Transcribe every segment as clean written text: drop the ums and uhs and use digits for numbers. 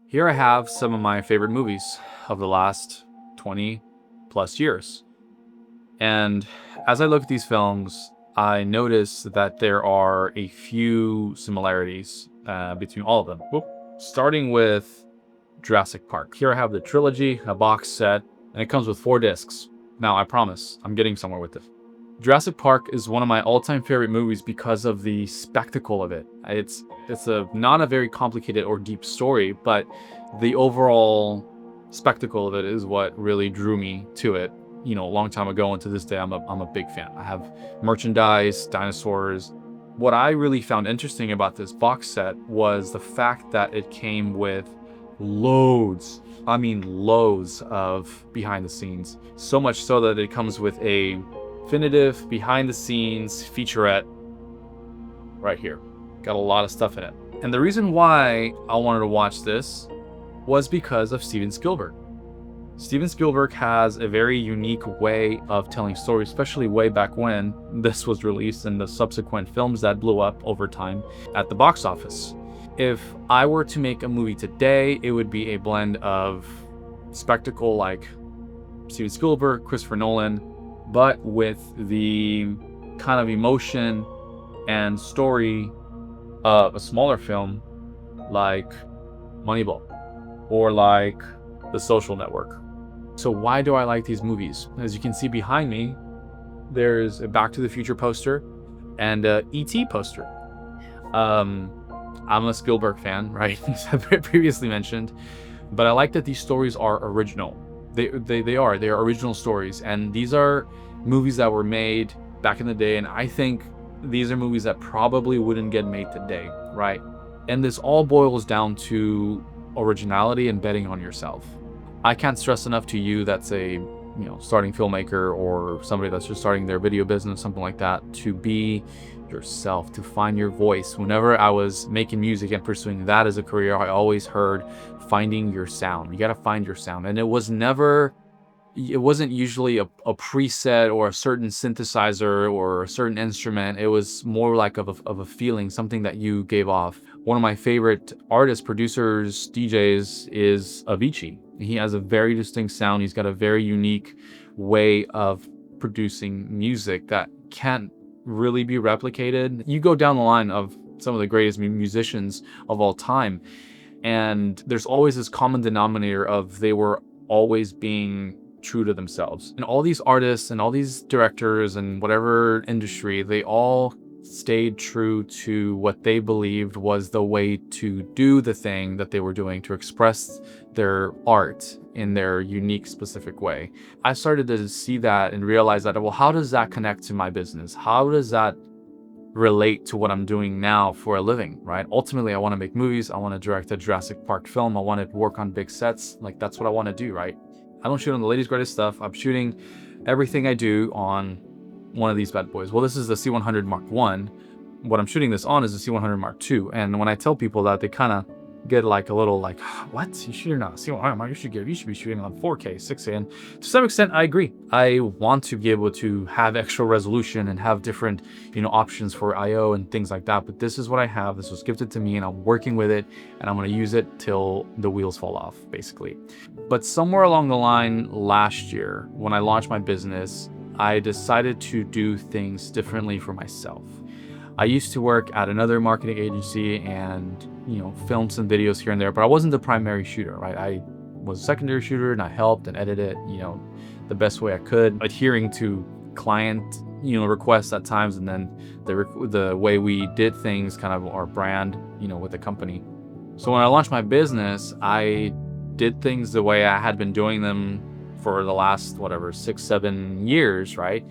Here I have some of my favorite movies of the last 20 plus years. And as I look at these films, I notice that there are a few similarities between all of them. Whoop. Starting with Jurassic Park. Here I have the trilogy, a box set, and it comes with 4 discs. Now, I promise, I'm getting somewhere with this. Jurassic Park is one of my all-time favorite movies because of the spectacle of it. It's not a very complicated or deep story, but the overall spectacle of it is what really drew me to it. A long time ago, and to this day, I'm a big fan. I have merchandise, dinosaurs. What I really found interesting about this box set was the fact that it came with loads of behind the scenes. So much so that it comes with a definitive behind the scenes featurette right here. Got a lot of stuff in it. And the reason why I wanted to watch this was because of Steven Spielberg. Steven Spielberg has a very unique way of telling stories, especially way back when this was released and the subsequent films that blew up over time at the box office. If I were to make a movie today, it would be a blend of spectacle like Steven Spielberg, Christopher Nolan, but with the kind of emotion and story of a smaller film like Moneyball or like The Social Network. So why do I like these movies? As you can see behind me, there's a Back to the Future poster and a E.T. poster. I'm a Spielberg fan, right? As I previously mentioned, but I like that these stories are original. They are original stories, and these are movies that were made back in the day, and I think these are movies that probably wouldn't get made today, right? And this all boils down to originality and betting on yourself. I can't stress enough to you that's a starting filmmaker or somebody that's just starting their video business, something like that, to be yourself, to find your voice. Whenever I was making music and pursuing that as a career, I always heard finding your sound. You got to find your sound. And it wasn't usually a preset or a certain synthesizer or a certain instrument. It was more like of a feeling, something that you gave off. One of my favorite artists, producers, DJs is Avicii. He has a very distinct sound. He's got a very unique way of producing music that can't really be replicated. You go down the line of some of the greatest musicians of all time, and there's always this common denominator of they were always being true to themselves. And all these artists and all these directors and whatever industry, they all stayed true to what they believed was the way to do the thing that they were doing, to express their art in their unique, specific way. I started to see that and realize that, well, how does that connect to my business? How does that relate to what I'm doing now for a living, right? Ultimately, I want to make movies. I want to direct a Jurassic Park film. I want to work on big sets. Like, that's what I want to do, right? I don't shoot on the latest, greatest stuff. I'm shooting everything I do on one of these bad boys. Well, this is the C100 Mark I. What I'm shooting this on is the C100 Mark II. And when I tell people that, they kind of get like a little like, what? You shooting on a C100 Mark? You should be shooting on 4K, 6K. And to some extent, I agree. I want to be able to have extra resolution and have different, options for IO and things like that. But this is what I have. This was gifted to me, and I'm working with it, and I'm going to use it till the wheels fall off, basically. But somewhere along the line last year, when I launched my business, I decided to do things differently for myself. I used to work at another marketing agency and, film some videos here and there, but I wasn't the primary shooter, right? I was a secondary shooter, and I helped and edited, the best way I could, adhering to client, requests at times, and then the way we did things, kind of our brand, with the company. So when I launched my business, I did things the way I had been doing them for the last 6-7 years, right?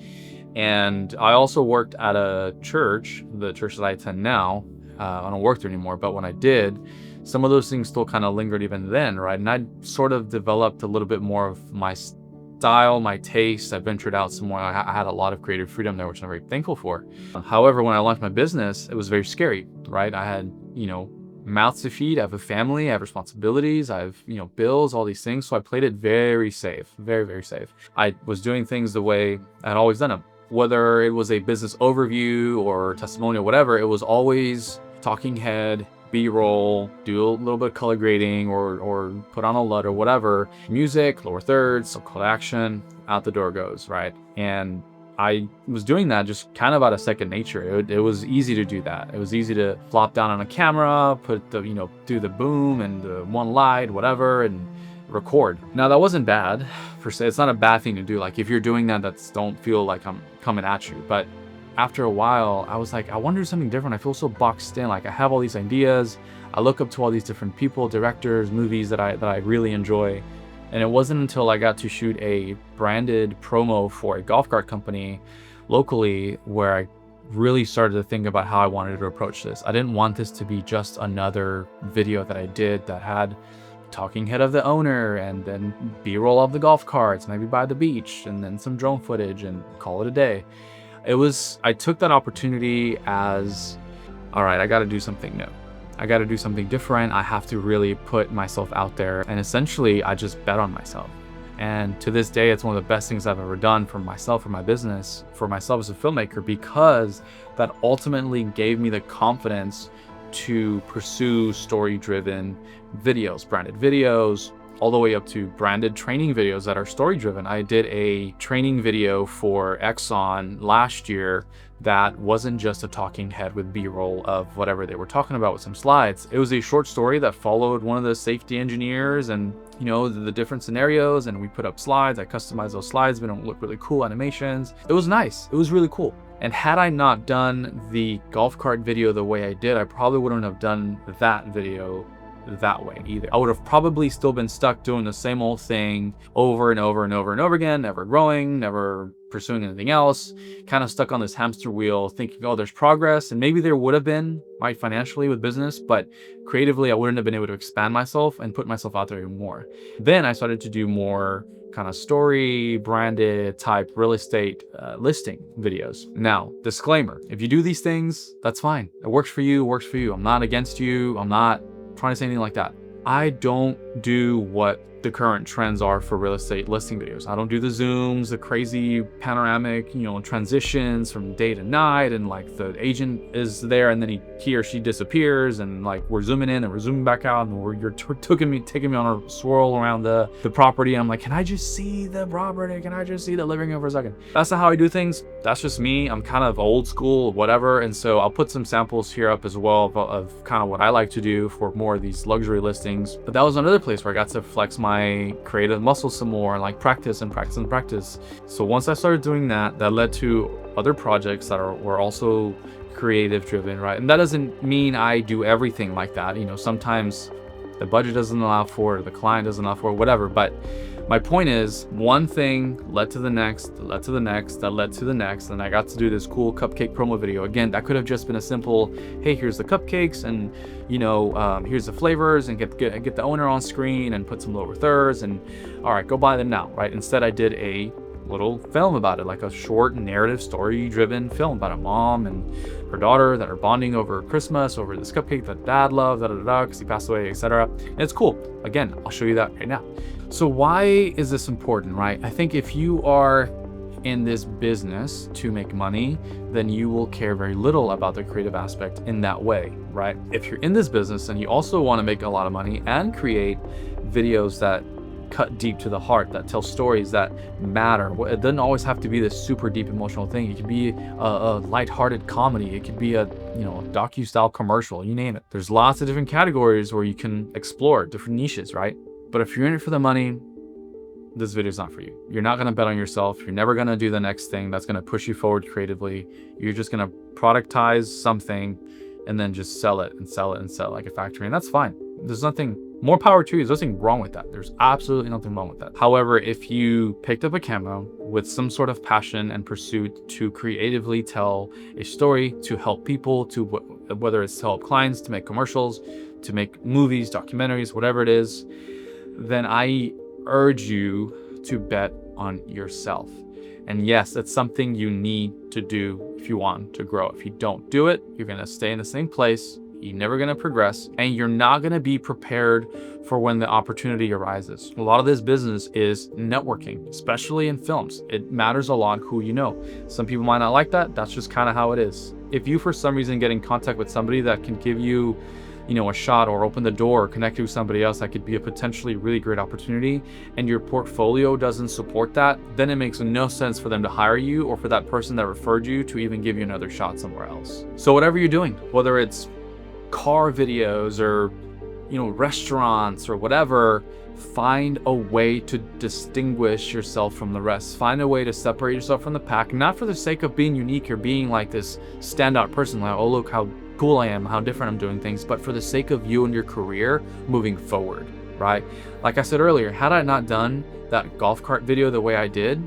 And I also worked at a church, the church that I attend now. I don't work there anymore, but when I did, some of those things still kind of lingered even then, right? And I sort of developed a little bit more of my style, my taste. I ventured out some more. I had a lot of creative freedom there, which I'm very thankful for. However, when I launched my business, it was very scary, right? I had, mouths to feed. I have a family. I have responsibilities. I have, bills, all these things. So I played it very safe, very, very safe. I was doing things the way I'd always done them. Whether it was a business overview or testimonial, whatever, it was always talking head, B-roll, do a little bit of color grading or put on a LUT or whatever, music, lower thirds, some call to action, out the door goes, right? And I was doing that just kind of out of second nature. It was easy to do that. It was easy to flop down on a camera, put the, do the boom and the one light, whatever, and record. Now that wasn't bad per se. It's not a bad thing to do. Like if you're doing that, don't feel like I'm coming at you. But after a while, I was like, I want to do something different. I feel so boxed in. Like I have all these ideas. I look up to all these different people, directors, movies that I really enjoy. And it wasn't until I got to shoot a branded promo for a golf cart company locally where I really started to think about how I wanted to approach this. I didn't want this to be just another video that I did that had talking head of the owner and then B-roll of the golf carts, maybe by the beach, and then some drone footage and call it a day. I took that opportunity as, all right, I got to do something new. I got to do something different. I have to really put myself out there. And essentially, I just bet on myself. And to this day, it's one of the best things I've ever done for myself, for my business, for myself as a filmmaker, because that ultimately gave me the confidence to pursue story-driven videos, branded videos, all the way up to branded training videos that are story-driven. I did a training video for Exxon last year that wasn't just a talking head with B-roll of whatever they were talking about with some slides. It was a short story that followed one of the safety engineers and, the different scenarios, and we put up slides. I customized those slides, made them look really cool, animations. It was nice. It was really cool. And had I not done the golf cart video the way I did, I probably wouldn't have done that video that way either. I would have probably still been stuck doing the same old thing over and over and over and over again, never growing, never pursuing anything else, kind of stuck on this hamster wheel thinking, oh, there's progress. And maybe there would have been, right, financially with business, but creatively, I wouldn't have been able to expand myself and put myself out there even more. Then I started to do more kind of story branded type real estate listing videos. Now, disclaimer, if you do these things, that's fine. It works for you, works for you. I'm not against you. I'm not trying to say anything like that. I don't do what the current trends are for real estate listing videos. I don't do the zooms, the crazy panoramic, transitions from day to night, and like the agent is there and then he or she disappears, and like we're zooming in and we're zooming back out, and you're taking me on a swirl around the property. I'm like, can I just see the property? Can I just see the living room for a second? That's not how I do things. That's just me. I'm kind of old school, whatever. And so I'll put some samples here up as well of kind of what I like to do for more of these luxury listings. But that was another place where I got to flex my creative muscle some more and like practice. So once I started doing that, that led to other projects that were also creative driven, right? And that doesn't mean I do everything like that. Sometimes the budget doesn't allow for it, or the client doesn't allow for it, whatever. But my point is, one thing led to the next, that led to the next, and I got to do this cool cupcake promo video. Again, that could have just been a simple, hey, here's the cupcakes, and here's the flavors, and get the owner on screen and put some lower thirds, and all right, go buy them now, right? Instead, I did a little film about it, like a short narrative story-driven film about a mom and her daughter that are bonding over Christmas, over this cupcake that dad loved, because he passed away, etc. And it's cool. Again, I'll show you that right now. So why is this important, right? I think if you are in this business to make money, then you will care very little about the creative aspect in that way, right? If you're in this business and you also want to make a lot of money and create videos that cut deep to the heart, that tell stories that matter. It doesn't always have to be this super deep emotional thing. It could be a lighthearted comedy. It could be a docu-style commercial, you name it. There's lots of different categories where you can explore different niches, right? But if you're in it for the money, this video is not for you. You're not going to bet on yourself. You're never going to do the next thing that's going to push you forward creatively. You're just going to productize something and then just sell it like a factory. And that's fine. There's nothing, more power to you. There's nothing wrong with that. There's absolutely nothing wrong with that. However, if you picked up a camera with some sort of passion and pursuit to creatively tell a story, to help people, to whether it's to help clients, to make commercials, to make movies, documentaries, whatever it is, then I urge you to bet on yourself. And yes, it's something you need to do if you want to grow. If you don't do it, you're going to stay in the same place. You're never going to progress, and you're not going to be prepared for when the opportunity arises. A lot of this business is networking, especially in films. It matters a lot who you know. Some people might not like that. That's just kind of how it is. If you, for some reason, get in contact with somebody that can give you a shot or open the door or connect you with somebody else that could be a potentially really great opportunity, and your portfolio doesn't support that, then it makes no sense for them to hire you or for that person that referred you to even give you another shot somewhere else. So whatever you're doing, whether it's car videos or restaurants or whatever, find a way to distinguish yourself from the rest. Find a way to separate yourself from the pack, not for the sake of being unique or being like this standout person, like, oh, look how cool I am, how different I'm doing things, but for the sake of you and your career moving forward, right? Like I said earlier, had I not done that golf cart video the way I did,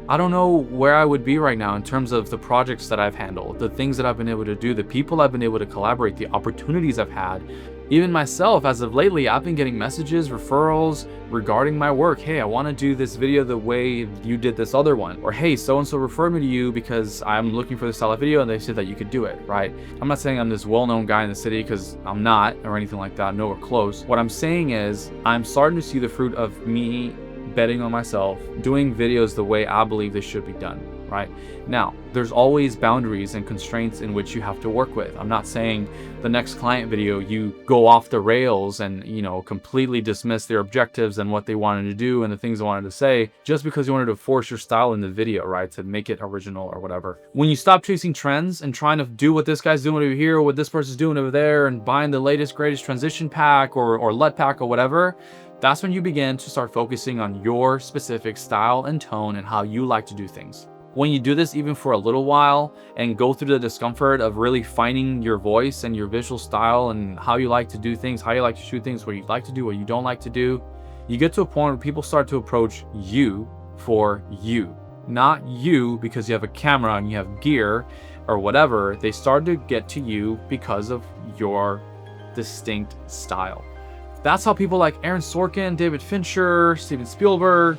I don't know where I would be right now in terms of the projects that I've handled, the things that I've been able to do, the people I've been able to collaborate, the opportunities I've had. Even myself, as of lately, I've been getting messages, referrals regarding my work. Hey, I want to do this video the way you did this other one. Or hey, so-and-so referred me to you because I'm looking for this style of video and they said that you could do it, right? I'm not saying I'm this well-known guy in the city, because I'm not, or anything like that, nowhere close. What I'm saying is I'm starting to see the fruit of me betting on myself, doing videos the way I believe they should be done, right? Now, there's always boundaries and constraints in which you have to work with. I'm not saying the next client video you go off the rails and, completely dismiss their objectives and what they wanted to do and the things they wanted to say just because you wanted to force your style in the video, right? To make it original or whatever. When you stop chasing trends and trying to do what this guy's doing over here or what this person's doing over there and buying the latest, greatest transition pack or LUT pack or whatever, that's when you begin to start focusing on your specific style and tone and how you like to do things. When you do this even for a little while and go through the discomfort of really finding your voice and your visual style and how you like to do things, how you like to shoot things, what you like to do, what you don't like to do, you get to a point where people start to approach you for you. Not you because you have a camera and you have gear or whatever. They start to get to you because of your distinct style. That's how people like Aaron Sorkin, David Fincher, Steven Spielberg,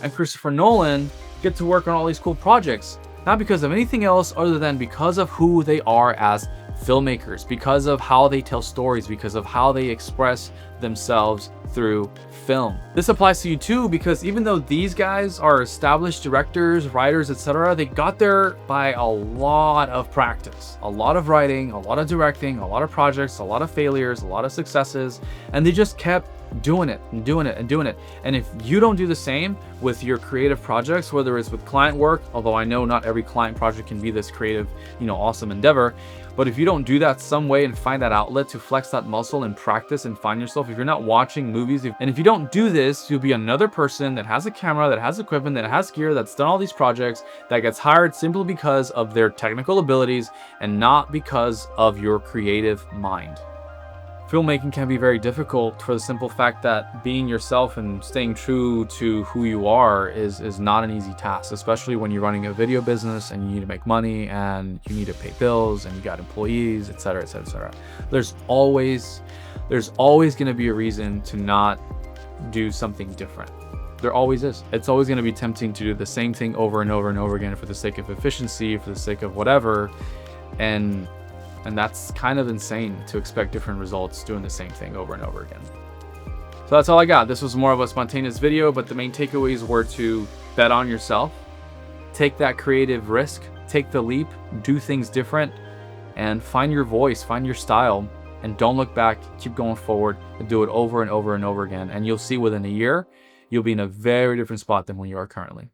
and Christopher Nolan get to work on all these cool projects. Not because of anything else other than because of who they are as filmmakers, because of how they tell stories, because of how they express themselves through film. This applies to you too, because even though these guys are established directors, writers, etc., they got there by a lot of practice, a lot of writing, a lot of directing, a lot of projects, a lot of failures, a lot of successes, and they just kept doing it and doing it and doing it. And if you don't do the same with your creative projects, whether it's with client work, although I know not every client project can be this creative, awesome endeavor, but if you don't do that some way and find that outlet to flex that muscle and practice and find yourself, if you're not watching movies, and if you don't do this, you'll be another person that has a camera, that has equipment, that has gear, that's done all these projects, that gets hired simply because of their technical abilities and not because of your creative mind. Filmmaking can be very difficult for the simple fact that being yourself and staying true to who you are is not an easy task, especially when you're running a video business and you need to make money and you need to pay bills and you got employees, etc., etc., etc. There's always going to be a reason to not do something different. There always is. It's always going to be tempting to do the same thing over and over and over again for the sake of efficiency, for the sake of whatever, and that's kind of insane to expect different results doing the same thing over and over again. So that's all I got. This was more of a spontaneous video, but the main takeaways were to bet on yourself, take that creative risk, take the leap, do things different, and find your voice, find your style, and don't look back, keep going forward, and do it over and over and over again. And you'll see within a year, you'll be in a very different spot than when you are currently.